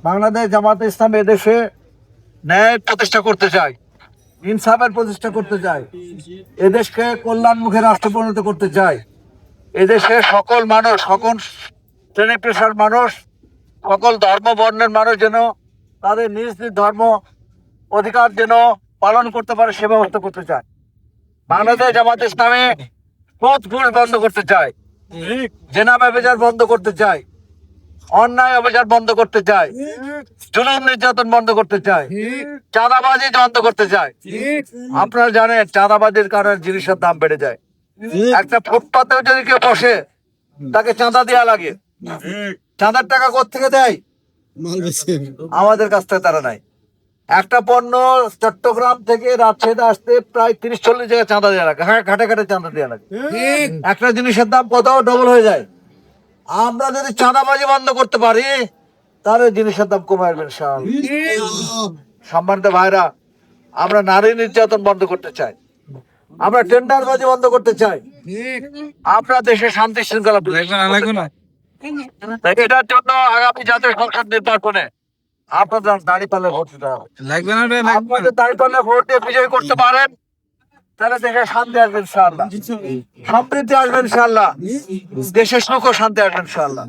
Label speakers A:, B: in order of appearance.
A: বাংলাদেশ জামাতে ইসলামী এদেশে ন্যায় প্রতিষ্ঠা করতে চায়, ইনসাফের প্রতিষ্ঠা করতে চায়, এদেশকে কল্যাণমুখী রাষ্ট্র পরিণত করতে চায়। এদেশে সকল মানুষ, সকল শ্রেণী পেশার মানুষ, সকল ধর্ম বর্ণের মানুষ যেন তাদের নিজ নিজ ধর্ম অধিকার যেন পালন করতে পারে সে ব্যবস্থা করতে চায়। বাংলাদেশ জামাতে ইসলামী সুদ ঘুষ বন্ধ করতে চায়, জেনা ব্যভিচার বন্ধ করতে চায়, অন্যায় অবিচার বন্ধ করতে চায়, জুলুম নির্যাতন বন্ধ করতে চায়, চাঁদাবাজি বন্ধ করতে চায়। আপনারা জানেন চাঁদাবাজির কারণে জিনিসের দাম বেড়ে যায়। একটা ফুটপাতেও যদি কেউ বসে তাকে চাঁদা দেওয়া লাগে। চাঁদার টাকা কোত্থেকে দেয়? আমাদের কাছ থেকে তারা নাই। একটা পণ্য চট্টগ্রাম থেকে রাজশাহীতে আসতে প্রায় 30-40 জায়গায় চাঁদা দেওয়া লাগে। হ্যাঁ, ঘাটে ঘাটে চাঁদা দেওয়া লাগে। একটা জিনিসের দাম কোথাও ডবল হয়ে যায়। আমরা যদি চাঁদাবাজি বন্ধ করতে পারি তাহলে জিনিসের দাম কমে আসবে ইনশাআল্লাহ। সম্মানিত ভাইরা, আমরা নারী নির্যাতন বন্ধ করতে চাই, আমরা টেন্ডারবাজি বন্ধ করতে চাই, আমরা দেশে শান্তি শৃঙ্খলা এটার জন্য আগামী জাতীয় সংসদ নির্বাচনে আপনাদের দাঁড়িপাল্লে ভোট দিতে হবে। আপনাদের দাঁড়িপাল্লে ভোট দিয়ে বিজয় করতে পারেন তাহলে দেশে শান্তি আসবে ইনশাআল্লাহ, সমৃদ্ধি আসবে ইনশাআল্লাহ, দেশে সুখ ও শান্তি আসবে ইনশাআল্লাহ।